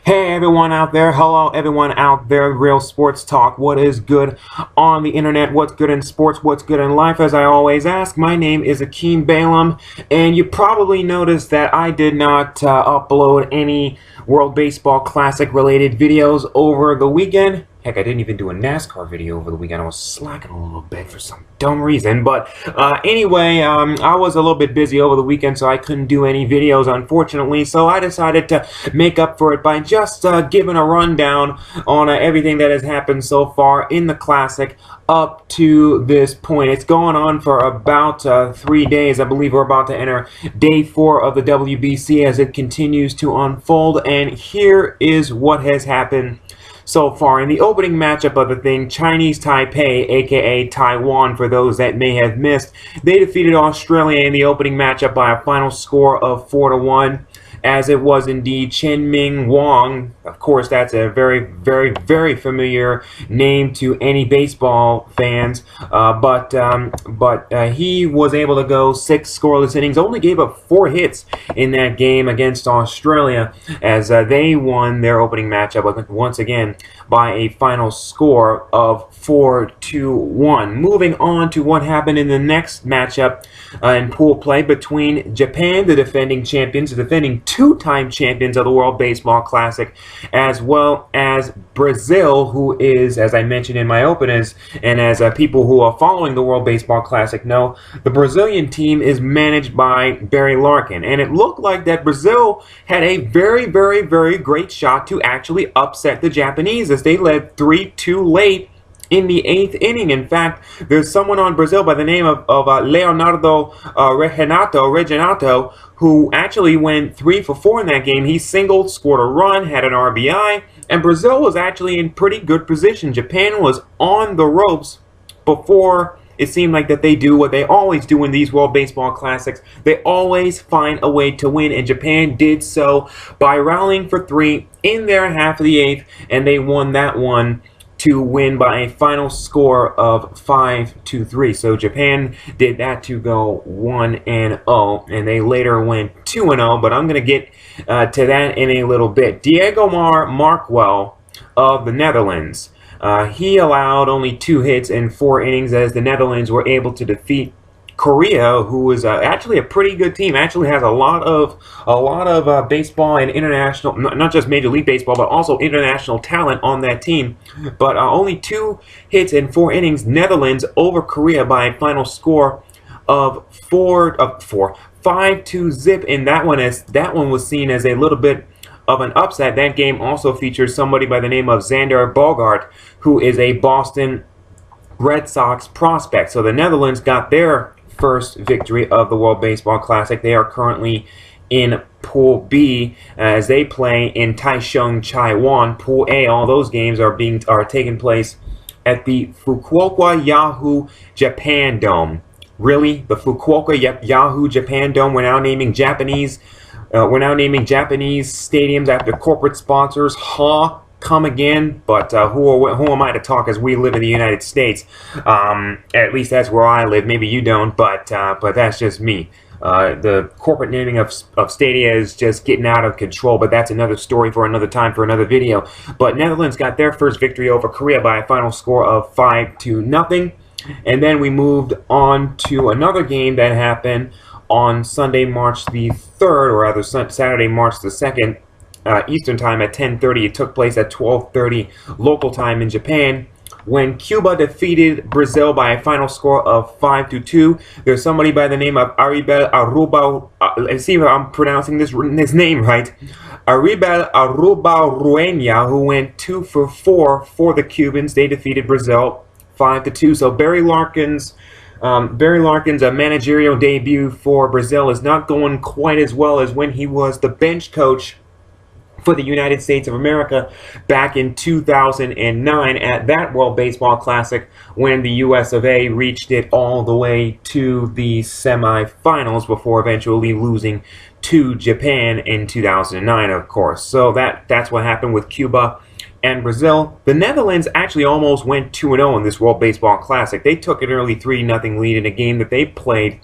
Hey everyone out there, hello everyone out there, Real Sports Talk. What is good on the internet? What's good in sports? What's good in life? As I always ask, my name is Akeem Balaam, and you probably noticed that I did not upload any World Baseball Classic related videos over the weekend. Heck, I didn't even do a NASCAR video over the weekend. I was slacking a little bit for some dumb reason. But anyway, I was a little bit busy over the weekend, so I couldn't do any videos, unfortunately. So I decided to make up for it by just giving a rundown on everything that has happened so far in the Classic up to this point. It's going on for about 3 days. I believe we're about to enter day 4 of the WBC as it continues to unfold. And here is what has happened so far. In the opening matchup of the thing, Chinese Taipei, aka Taiwan for those that may have missed, they defeated Australia in the opening matchup by a final score of 4-1. As it was indeed Chen Ming Wong. Of course, that's a very, very, very familiar name to any baseball fans. But he was able to go 6 scoreless innings. Only gave up 4 hits in that game against Australia, as they won their opening matchup once again by a final score of 4-1. Moving on to what happened in the next matchup in pool play between Japan, the defending champions, the defending 2-time champions of the World Baseball Classic, as well as Brazil, who is, as I mentioned in my openers, and as people who are following the World Baseball Classic know, the Brazilian team is managed by Barry Larkin. And it looked like that Brazil had a very, very, very great shot to actually upset the Japanese as they led 3-2 late in the 8th inning. In fact, there's someone on Brazil by the name of Leonardo Reginato, who actually went 3 for 4 in that game. He singled, scored a run, had an RBI, and Brazil was actually in pretty good position. Japan was on the ropes before it seemed like that they do what they always do in these World Baseball Classics. They always find a way to win, and Japan did so by rallying for 3 in their half of the 8th, and they won that one to win by a final score of 5-3. So Japan did that to go 1-0, and they later went 2-0, but I'm going to get to that in a little bit. Diego Markwell of the Netherlands, he allowed only 2 hits in 4 innings as the Netherlands were able to defeat Korea, who is actually a pretty good team. Actually has a lot of baseball and international, not just Major League Baseball, but also international talent on that team. But only 2 hits in 4 innings. Netherlands over Korea by a final score of 5-2 zip. And that one was seen as a little bit of an upset. That game also features somebody by the name of Xander Bogart, who is a Boston Red Sox prospect. So the Netherlands got their first victory of the World Baseball Classic. They are currently in Pool B as they play in Taichung, Taiwan. Pool A, all those games are taking place at the Fukuoka Yahoo Japan Dome. Really, the Fukuoka Yahoo Japan Dome. We're now naming Japanese stadiums after corporate sponsors. Come again, but who am I to talk as we live in the United States? At least that's where I live. Maybe you don't, but that's just me. The corporate naming of stadia is just getting out of control, but that's another story for another time, for another video. But Netherlands got their first victory over Korea by a final score of 5-0. And then we moved on to another game that happened on Sunday, March the 3rd, or rather Saturday, March the 2nd, Eastern Time at 10:30. It took place at 12:30 local time in Japan, when Cuba defeated Brazil by a final score of 5-2. There's somebody by the name of Aribel Aruba. Let's see if I'm pronouncing this name right. Aribel Aruba-Ruenia, who went 2 for 4 for the Cubans. They defeated Brazil 5-2. So Barry Larkin's managerial debut for Brazil is not going quite as well as when he was the bench coach for the United States of America back in 2009 at that World Baseball Classic, when the US of A reached it all the way to the semifinals before eventually losing to Japan in 2009, of course. So that's what happened with Cuba and Brazil. The Netherlands actually almost went 2-0 in this World Baseball Classic. They took an early 3-0 lead in a game that they played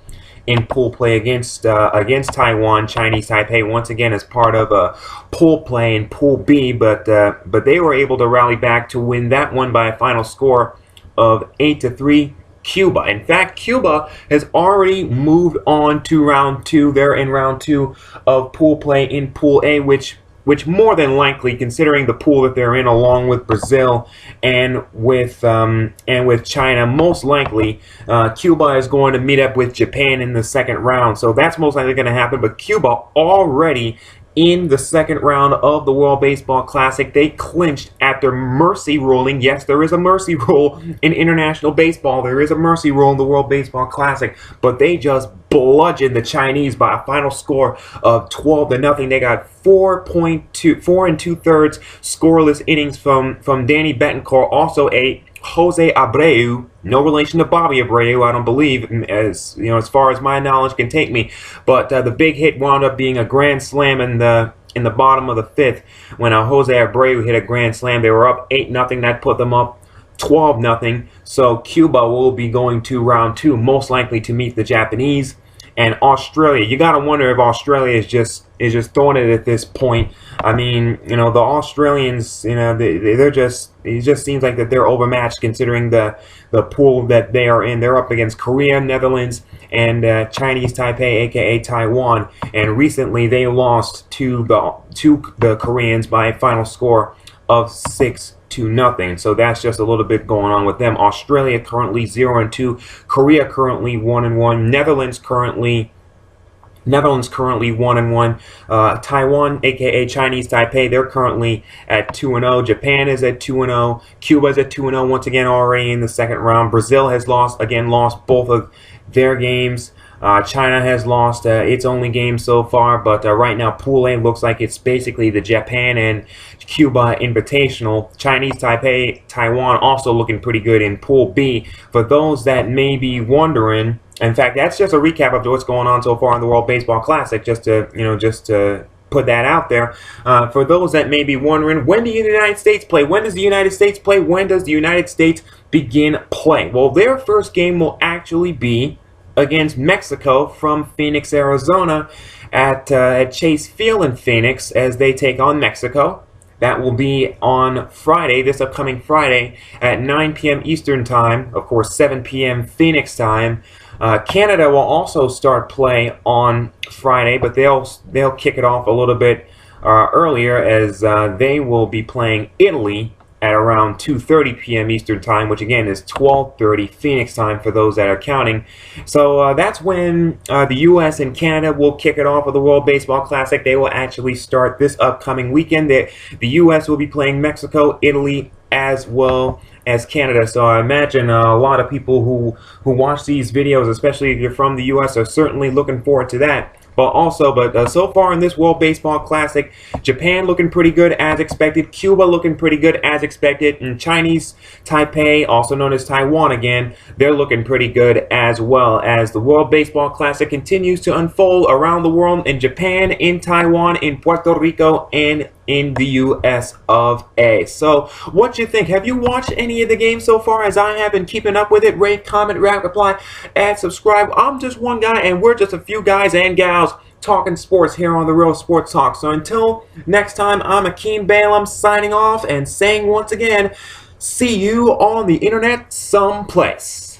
in pool play against Taiwan. Chinese Taipei once again as part of a pool play in Pool B, but they were able to rally back to win that one by a final score of 8-3. Cuba. In fact, Cuba has already moved on to round 2. They're in round 2 of pool play in Pool A, which more than likely, considering the pool that they're in, along with Brazil and with China, most likely Cuba is going to meet up with Japan in the second round. So that's most likely going to happen. But Cuba already in the second round of the World Baseball Classic. They clinched after mercy ruling. Yes, there is a mercy rule in international baseball. There is a mercy rule in the World Baseball Classic, but they just bludgeoned the Chinese by a final score of 12-0. They got 4 and 2/3 scoreless innings from Danny Betancourt, also a Jose Abreu, no relation to Bobby Abreu, I don't believe, as you know, as far as my knowledge can take me. But the big hit wound up being a grand slam in the bottom of the 5th when Jose Abreu hit a grand slam. They were up 8-0. That put them up 12-0. So Cuba will be going to round 2, most likely to meet the Japanese. And Australia, you gotta wonder if Australia is just throwing it at this point. I mean, you know, the Australians, you know, they're just, it just seems like that they're overmatched considering the pool that they are in. They're up against Korea, Netherlands, and Chinese Taipei, aka Taiwan. And recently they lost to the Koreans by a final score of 6-0. So that's just a little bit going on with them. Australia currently 0-2. Korea currently 1-1. Netherlands currently 1-1. Taiwan, aka Chinese Taipei, they're currently at 2-0. Japan is at 2-0. Cuba is at 2-0 once again already in the second round. Brazil has lost both of their games. China has lost its only game so far, but right now Pool A looks like it's basically the Japan and Cuba Invitational. Chinese Taipei, Taiwan also looking pretty good in Pool B. For those that may be wondering, in fact, that's just a recap of what's going on so far in the World Baseball Classic, just to put that out there. For those that may be wondering, when do the United States play? When does the United States play? When does the United States begin play? Well, their first game will actually be against Mexico from Phoenix, Arizona at Chase Field in Phoenix as they take on Mexico. That will be on Friday, this upcoming Friday at 9 p.m. Eastern Time, of course 7 p.m. Phoenix time. Canada will also start play on Friday, but they'll kick it off a little bit earlier as they will be playing Italy at around 2:30 p.m. Eastern Time, which again is 12:30 Phoenix time for those that are counting. So that's when the U.S. and Canada will kick it off with the World Baseball Classic. They will actually start this upcoming weekend. The U.S. will be playing Mexico, Italy, as well as Canada. So I imagine a lot of people who watch these videos, especially if you're from the U.S., are certainly looking forward to that. But so far in this World Baseball Classic, Japan looking pretty good as expected, Cuba looking pretty good as expected, and Chinese Taipei, also known as Taiwan again, they're looking pretty good as well, as the World Baseball Classic continues to unfold around the world in Japan, in Taiwan, in Puerto Rico, and in the US of A. So what you think? Have you watched any of the games so far as I have been keeping up with it? Rate, comment, reply, and subscribe. I'm just one guy and we're just a few guys and gals talking sports here on The Real Sports Talk. So until next time, I'm Akeem Balaam signing off and saying once again, see you on the internet someplace.